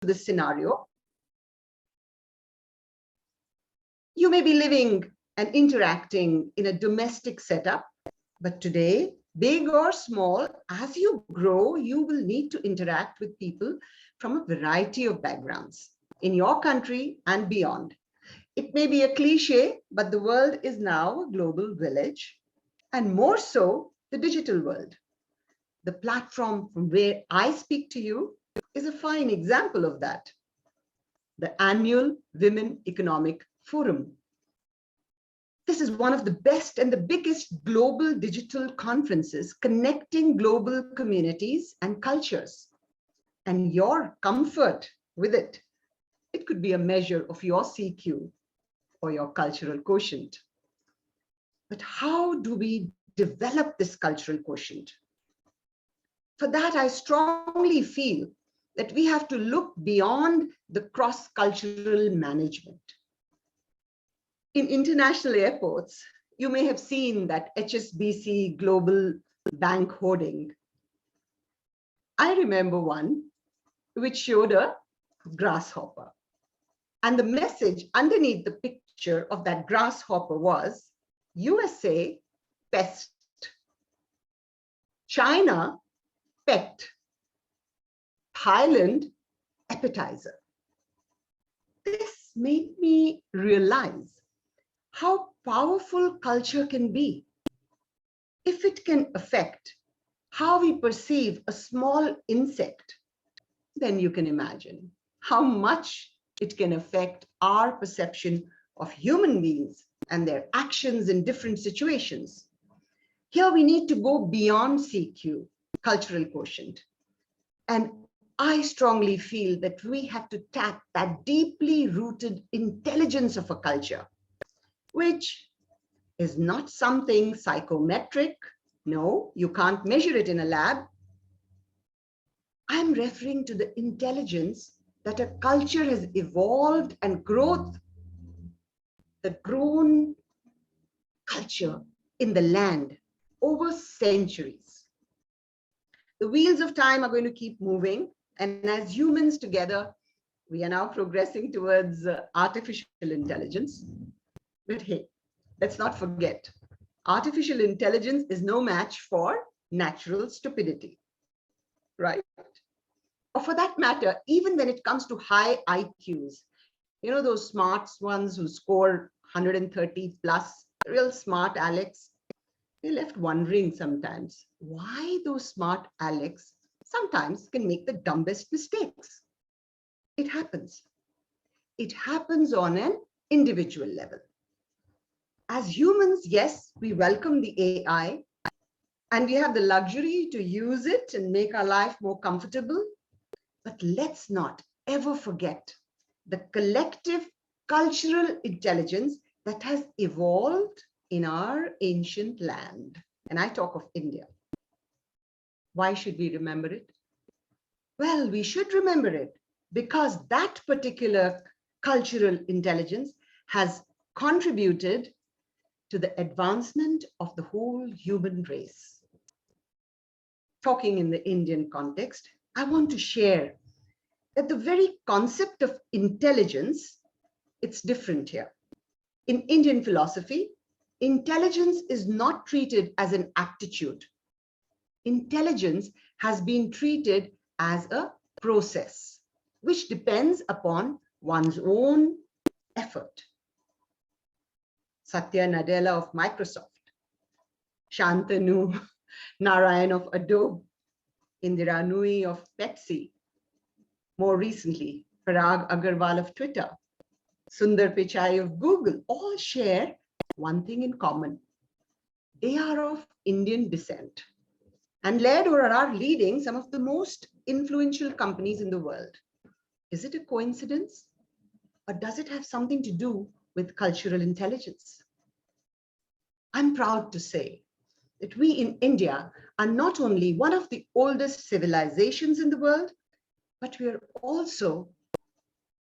this scenario. You may be living and interacting in a domestic setup, but today, big or small, as you grow, you will need to interact with people from a variety of backgrounds in your country and beyond. It may be a cliche, but the world is now a global village, and more so, the digital world. The platform from where I speak to you is a fine example of that. The annual Women Economic Forum. This is one of the best and the biggest global digital conferences connecting global communities and cultures. And your comfort with it, it could be a measure of your CQ or your cultural quotient. But how do we develop this cultural quotient? For that, I strongly feel that we have to look beyond the cross-cultural management. In international airports, you may have seen that HSBC Global Bank hoarding. I remember one which showed a grasshopper. And the message underneath the picture of that grasshopper was USA pest, China pet, Thailand appetizer. This made me realize how powerful culture can be if it can affect how we perceive a small insect. Then you can imagine how much it can affect our perception of human beings and their actions in different situations. Here we need to go beyond CQ, cultural quotient. And I strongly feel that we have to tap that deeply rooted intelligence of a culture, which is not something psychometric. No, you can't measure it in a lab. I'm referring to the intelligence that a culture has evolved and growth, the grown culture in the land over centuries. The wheels of time are going to keep moving, and as humans together, we are now progressing towards artificial intelligence. But hey, let's not forget, artificial intelligence is no match for natural stupidity, right? Or for that matter, even when it comes to high IQs, you know, those smart ones who score 130 plus, real smart Alex, they're left wondering sometimes why those smart Alex sometimes can make the dumbest mistakes. It happens. It happens on an individual level. As humans, yes, we welcome the AI and we have the luxury to use it and make our life more comfortable. But let's not ever forget the collective cultural intelligence that has evolved in our ancient land. And I talk of India. Why should we remember it? Well, we should remember it because that particular cultural intelligence has contributed to the advancement of the whole human race. Talking in the Indian context, I want to share that the very concept of intelligence, it's different here. In Indian philosophy, intelligence is not treated as an aptitude. Intelligence has been treated as a process, which depends upon one's own effort. Satya Nadella of Microsoft, Shantanu Narayan of Adobe, Indira Nui of Pepsi, more recently, Parag Agarwal of Twitter, Sundar Pichai of Google, all share one thing in common. They are of Indian descent and led or are leading some of the most influential companies in the world. Is it a coincidence? Or does it have something to do with cultural intelligence? I'm proud to say that we in India are not only one of the oldest civilizations in the world, but we are also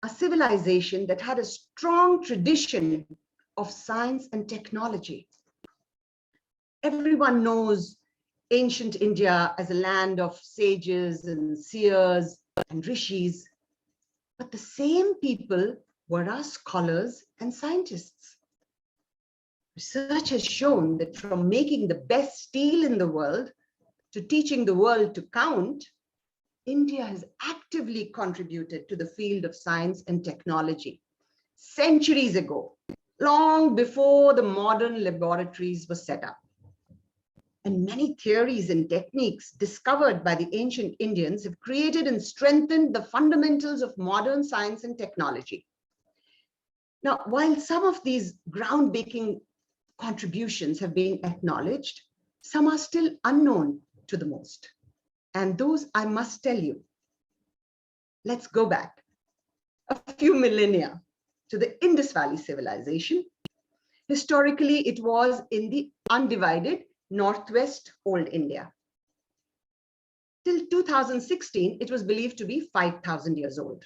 a civilization that had a strong tradition of science and technology. Everyone knows ancient India as a land of sages and seers and rishis. But the same people were our scholars and scientists. Research has shown that from making the best steel in the world to teaching the world to count, India has actively contributed to the field of science and technology centuries ago, long before the modern laboratories were set up. And many theories and techniques discovered by the ancient Indians have created and strengthened the fundamentals of modern science and technology. Now, while some of these groundbreaking contributions have been acknowledged, some are still unknown to the most. And those I must tell you. Let's go back a few millennia to the Indus Valley civilization. Historically, it was in the undivided Northwest Old India. Till 2016, it was believed to be 5,000 years old.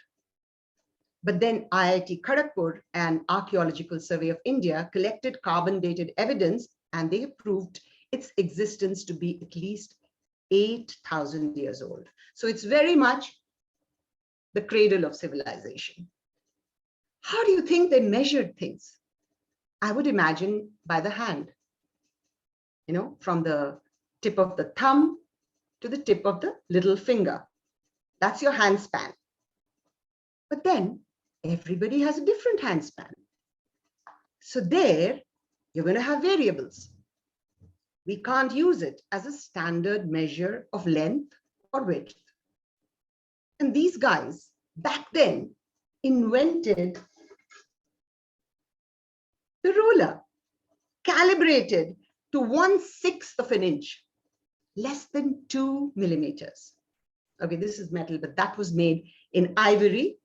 But then IIT Kharagpur and Archaeological Survey of India collected carbon-dated evidence, and they proved its existence to be at least 8,000 years old. So it's very much the cradle of civilization. How do you think they measured things? I would imagine by the hand, from the tip of the thumb to the tip of the little finger. That's your hand span. But then everybody has a different hand span. So there, you're going to have variables. We can't use it as a standard measure of length or width. And these guys back then invented the ruler, calibrated to 1/6 of an inch, less than 2 millimeters. Okay, this is metal, but that was made in ivory.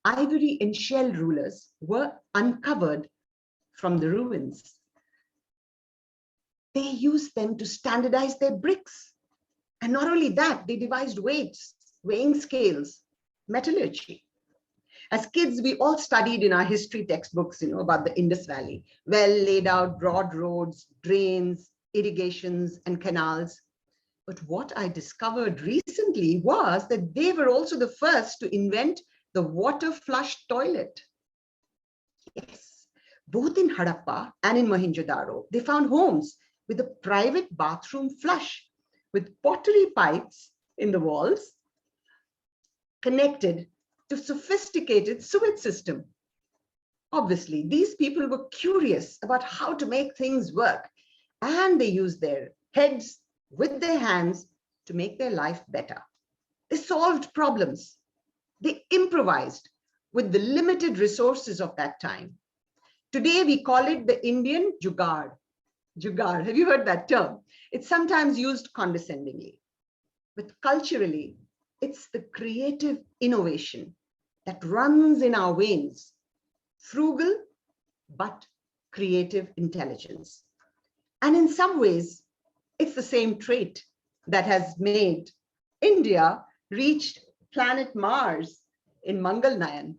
Ivory and shell rulers were uncovered from the ruins. They used them to standardize their bricks. And not only that, they devised weights, weighing scales, metallurgy. As kids, we all studied in our history textbooks, about the Indus Valley, well laid out broad roads, drains, irrigations, and canals. But what I discovered recently was that they were also the first to invent the water flush toilet. Yes, both in Harappa and in Mohenjo-daro, they found homes with a private bathroom flush with pottery pipes in the walls connected to sophisticated sewage system. Obviously, these people were curious about how to make things work, and they used their heads with their hands to make their life better. They solved problems. They improvised with the limited resources of that time. Today, we call it the Indian jugaad. Jugaad, have you heard that term? It's sometimes used condescendingly, but culturally, it's the creative innovation that runs in our veins, frugal but creative intelligence. And in some ways, it's the same trait that has made India reach planet Mars in Mangalyanan,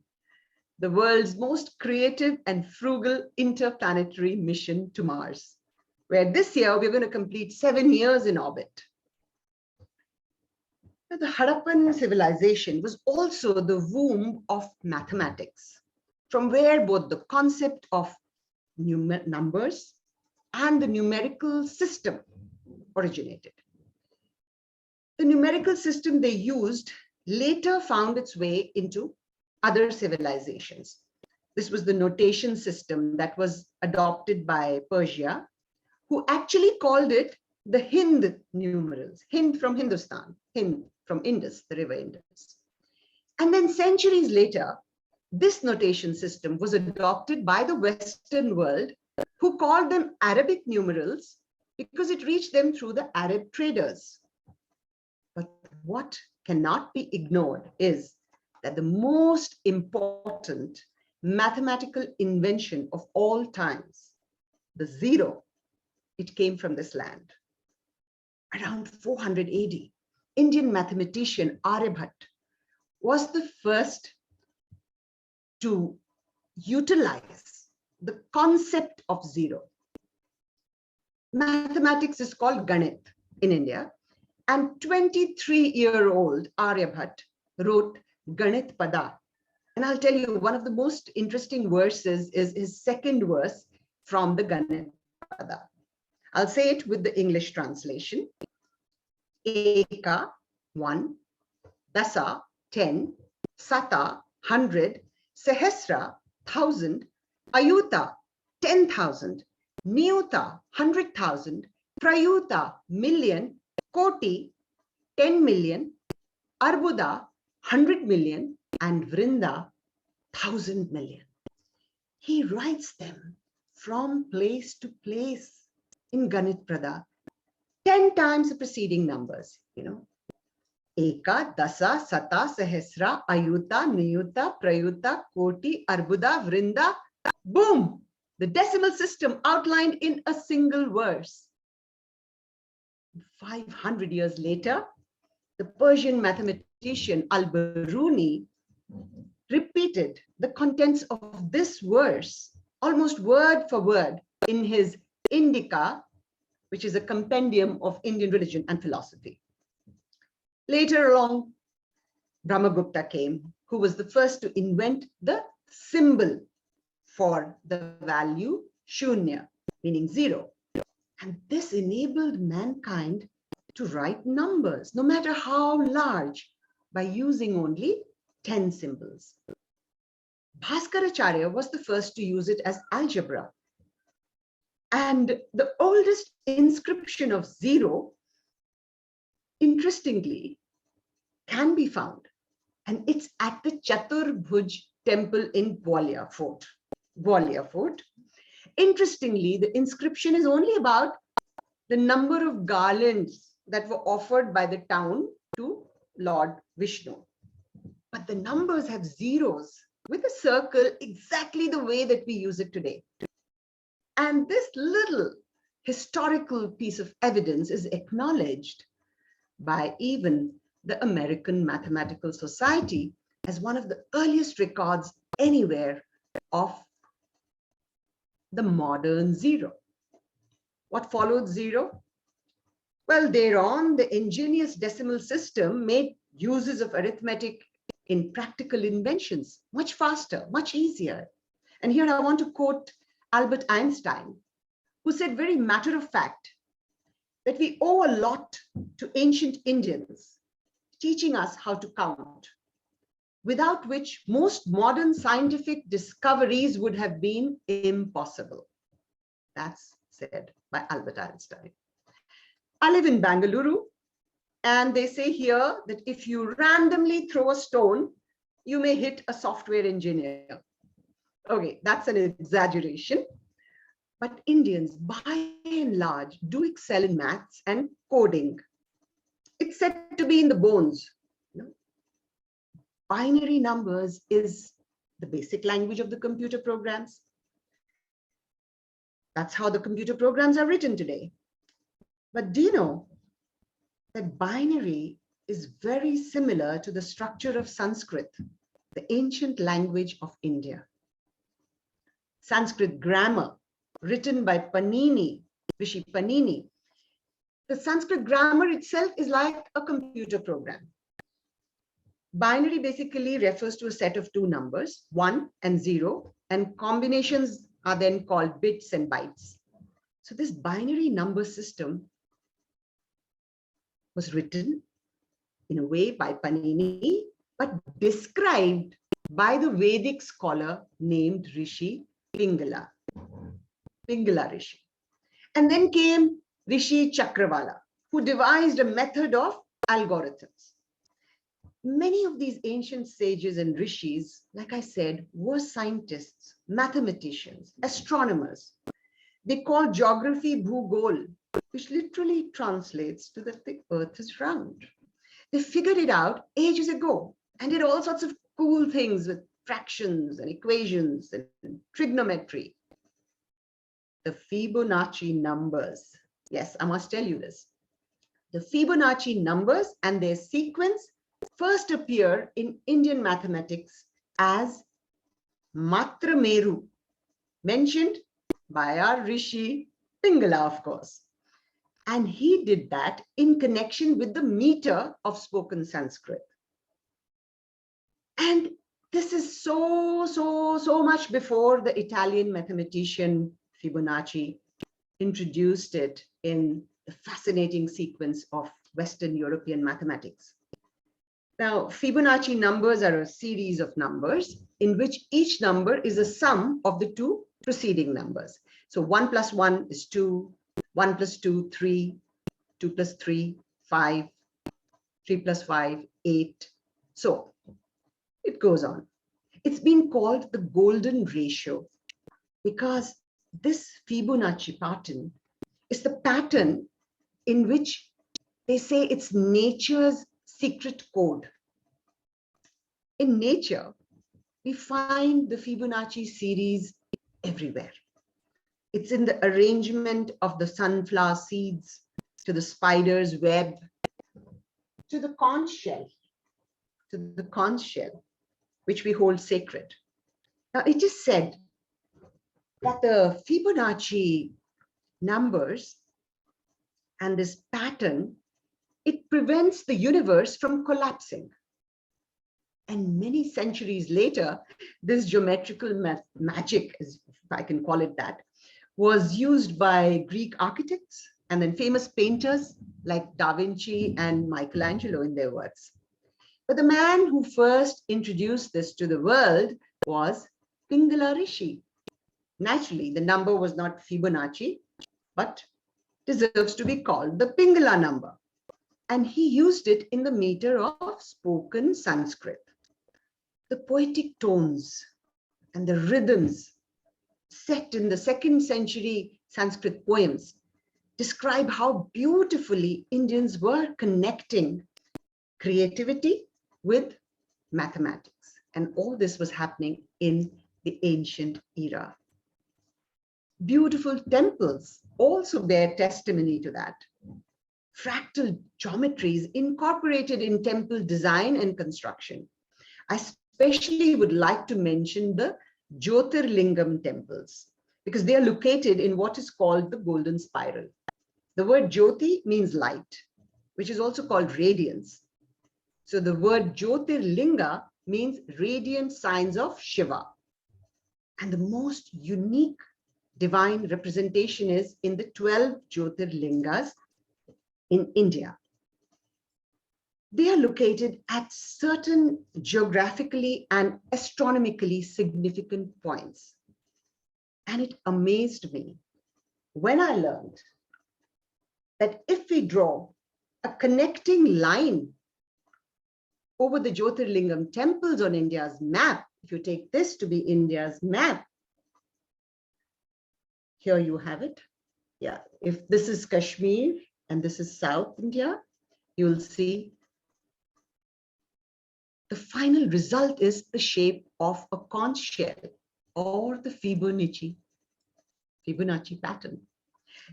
the world's most creative and frugal interplanetary mission to Mars, where this year we're going to complete 7 years in orbit. The Harappan civilization was also the womb of mathematics, from where both the concept of numbers and the numerical system originated. The numerical system they used later found its way into other civilizations. This was the notation system that was adopted by Persia, who actually called it the Hind numerals, Hind from Hindustan, Hind from Indus, the river Indus. And then centuries later, this notation system was adopted by the Western world, who called them Arabic numerals because it reached them through the Arab traders. But what cannot be ignored is that the most important mathematical invention of all times, the zero, it came from this land. Around 400 AD, Indian mathematician Aryabhat was the first to utilize the concept of zero. Mathematics is called Ganit in India, and 23-year-old Aryabhat wrote Ganit Pada And I'll tell you, one of the most interesting verses is his second verse from the Ganit Pada. I'll say it with the English translation. Eka, 1, Dasa, 10, Sata, 100, Sahasra, 1,000, Ayuta, 10,000, Niyuta, 100,000, Prayuta, million, Koti, 10 million, Arbuda, 100 million, and Vrinda, 1,000 million. He writes them from place to place in Ganit Pada, 10 times the preceding numbers, Eka, Dasa, Sata, Sahasra, Ayuta, Niyuta, Prayuta, Koti, Arbuda, Vrinda. Boom! The decimal system outlined in a single verse. 500 years later, the Persian mathematician Al-Biruni repeated the contents of this verse, almost word for word, in his Indica, which is a compendium of Indian religion and philosophy. Later along, Brahmagupta came, who was the first to invent the symbol for the value shunya, meaning 0. And this enabled mankind to write numbers, no matter how large, by using only 10 symbols. Bhaskaracharya was the first to use it as algebra. And the oldest inscription of 0, interestingly, can be found. And it's at the Chaturbhuj temple in Gwalior Fort. Interestingly, the inscription is only about the number of garlands that were offered by the town to Lord Vishnu. But the numbers have zeros with a circle exactly the way that we use it today. And this little historical piece of evidence is acknowledged by even the American Mathematical Society as one of the earliest records anywhere of the modern 0. What followed 0? Well, thereon, the ingenious decimal system made uses of arithmetic in practical inventions much faster, much easier. And here I want to quote Albert Einstein, who said very matter of fact that we owe a lot to ancient Indians, teaching us how to count, without which most modern scientific discoveries would have been impossible. That's said by Albert Einstein. I live in Bangalore, and they say here that if you randomly throw a stone, you may hit a software engineer. Okay, that's an exaggeration. But Indians, by and large, do excel in maths and coding. It's said to be in the bones. Binary numbers is the basic language of the computer programs. That's how the computer programs are written today. But do you know that binary is very similar to the structure of Sanskrit, the ancient language of India? Sanskrit grammar, written by Panini, Rishi Panini. The Sanskrit grammar itself is like a computer program. Binary basically refers to a set of two numbers, 1 and 0, and combinations are then called bits and bytes. So this binary number system was written in a way by Panini, but described by the Vedic scholar named Rishi Pingala. Pingala Rishi. And then came Rishi Chakravala, who devised a method of algorithms. Many of these ancient sages and rishis, like I said, were scientists, mathematicians, astronomers. They called geography Bhugol, which literally translates to that the earth is round. They figured it out ages ago and did all sorts of cool things with fractions and equations and trigonometry. The Fibonacci numbers. Yes, I must tell you this. The Fibonacci numbers and their sequence first appear in Indian mathematics as Matrameru, mentioned by our Rishi Pingala, of course. And he did that in connection with the meter of spoken Sanskrit. And This is so much before the Italian mathematician Fibonacci introduced it in the fascinating sequence of Western European mathematics. Now, Fibonacci numbers are a series of numbers in which each number is a sum of the two preceding numbers. So 1 plus 1 is 2, 1 plus 2, 3, 2 plus 3, 5, 3 plus 5, 8. So it goes on. It's been called the golden ratio because this Fibonacci pattern is the pattern in which they say it's nature's secret code. In nature, we find the Fibonacci series everywhere. It's in the arrangement of the sunflower seeds, to the spider's web, to the conch shell, which we hold sacred. Now, it is said that the Fibonacci numbers and this pattern, it prevents the universe from collapsing. And many centuries later, this geometrical magic, if I can call it that, was used by Greek architects and then famous painters like Da Vinci and Michelangelo in their works. But the man who first introduced this to the world was Pingala Rishi. Naturally, the number was not Fibonacci, but deserves to be called the Pingala number. And he used it in the meter of spoken Sanskrit. The poetic tones and the rhythms set in the 2nd century Sanskrit poems describe how beautifully Indians were connecting creativity with mathematics. And all this was happening in the ancient era. Beautiful temples also bear testimony to that. Fractal geometries incorporated in temple design and construction. I especially would like to mention the Jyotirlingam temples because they are located in what is called the golden spiral. The word Jyoti means light, which is also called radiance. So the word Jyotirlinga means radiant signs of Shiva. And the most unique divine representation is in the 12 Jyotirlingas in India. They are located at certain geographically and astronomically significant points. And it amazed me when I learned that if we draw a connecting line over the Jyotirlingam temples on India's map, if you take this to be India's map, here you have it. Yeah, if this is Kashmir and this is South India, you'll see the final result is the shape of a conch shell or the Fibonacci pattern.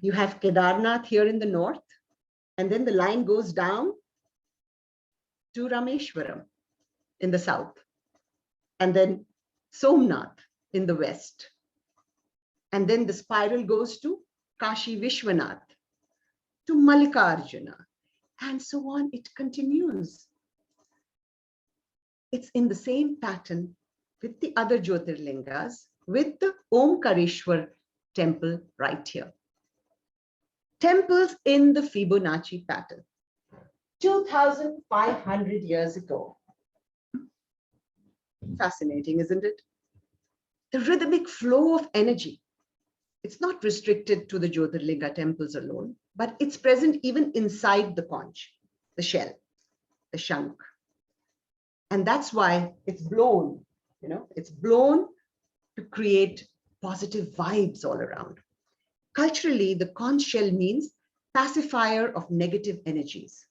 You have Kedarnath here in the north, and then the line goes down to Rameshwaram in the south, and then Somnath in the west. And then the spiral goes to Kashi Vishwanath, to Mallikarjuna, and so on. It continues. It's in the same pattern with the other Jyotirlingas, with the Omkareshwar temple right here. Temples in the Fibonacci pattern. 2,500 years ago. Fascinating, isn't it? The rhythmic flow of energy. It's not restricted to the Jyotirlinga temples alone, but it's present even inside the conch, the shell, the shank. And that's why it's blown, it's blown to create positive vibes all around. Culturally, the conch shell means pacifier of negative energies.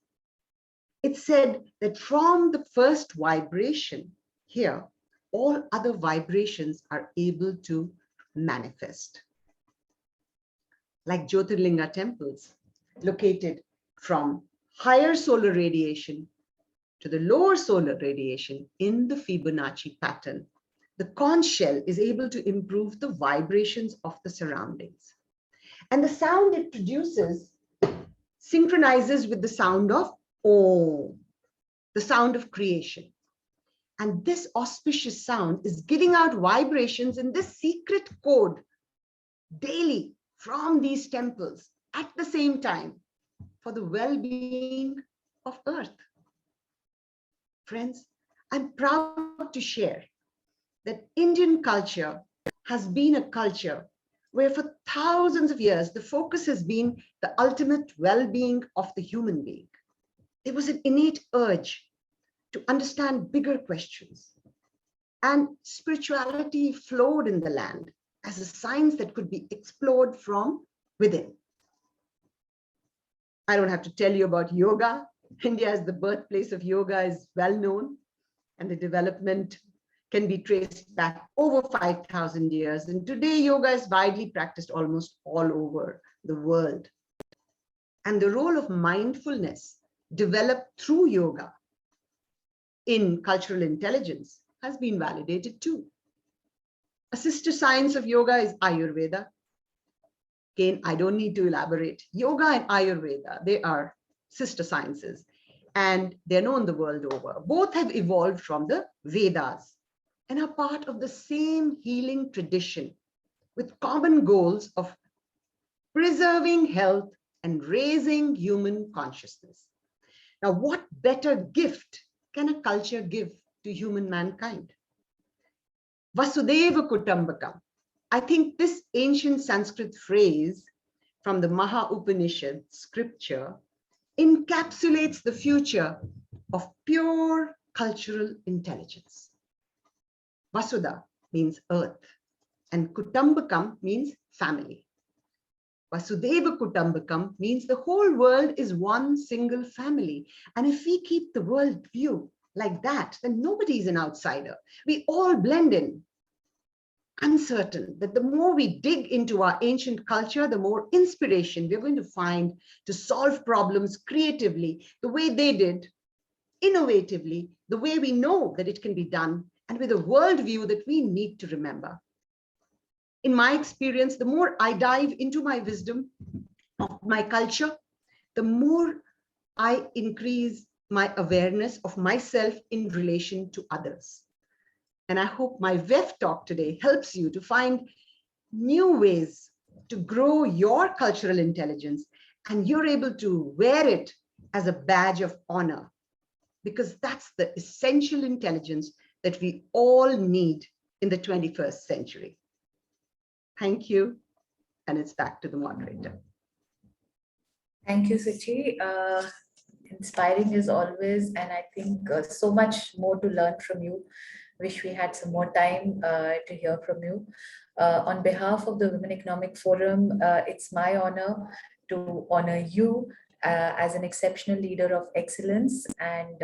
It's said that from the first vibration here, all other vibrations are able to manifest. Like Jyotirlinga temples, located from higher solar radiation to the lower solar radiation in the Fibonacci pattern, the conch shell is able to improve the vibrations of the surroundings. And the sound it produces synchronizes with the sound of Om, the sound of creation. And this auspicious sound is giving out vibrations in this secret code daily from these temples at the same time for the well-being of Earth. Friends, I'm proud to share that Indian culture has been a culture where for thousands of years, the focus has been the ultimate well-being of the human being. There was an innate urge to understand bigger questions, and spirituality flowed in the land as a science that could be explored from within. I don't have to tell you about yoga. India as the birthplace of yoga is well known, and the development can be traced back over 5,000 years. And today, yoga is widely practiced almost all over the world. And the role of mindfulness developed through yoga in cultural intelligence has been validated too. A sister science of yoga is Ayurveda. Again, I don't need to elaborate. Yoga and Ayurveda, they are sister sciences, and they're known the world over. Both have evolved from the Vedas and are part of the same healing tradition with common goals of preserving health and raising human consciousness. Now, what better gift can a culture give to human mankind? Vasudeva Kutumbakam. I think this ancient Sanskrit phrase from the Maha Upanishad scripture encapsulates the future of pure cultural intelligence. Vasudha means earth, and Kutumbakam means family. Vasudeva Kutumbakam means the whole world is one single family. And if we keep the world view like that, then nobody is an outsider. We all blend in. I'm certain that the more we dig into our ancient culture, the more inspiration we're going to find to solve problems creatively, the way they did, innovatively, the way we know that it can be done, and with a worldview that we need to remember. In my experience, the more I dive into my wisdom of my culture, the more I increase my awareness of myself in relation to others. And I hope my WEF talk today helps you to find new ways to grow your cultural intelligence, and you're able to wear it as a badge of honor, because that's the essential intelligence that we all need in the 21st century. Thank you. And it's back to the moderator. Thank you, Suchi. Inspiring as always, and I think so much more to learn from you. Wish we had some more time to hear from you. On behalf of the Women Economic Forum, it's my honor to honor you as an exceptional leader of excellence, and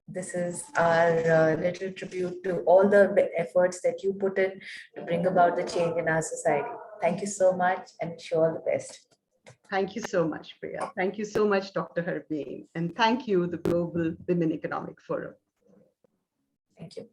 this is our little tribute to all the efforts that you put in to bring about the change in our society. Thank you so much, and wish you all the best. Thank you so much, Priya. Thank you so much, Dr. Harbain. And thank you, the Global Women Economic Forum. Thank you.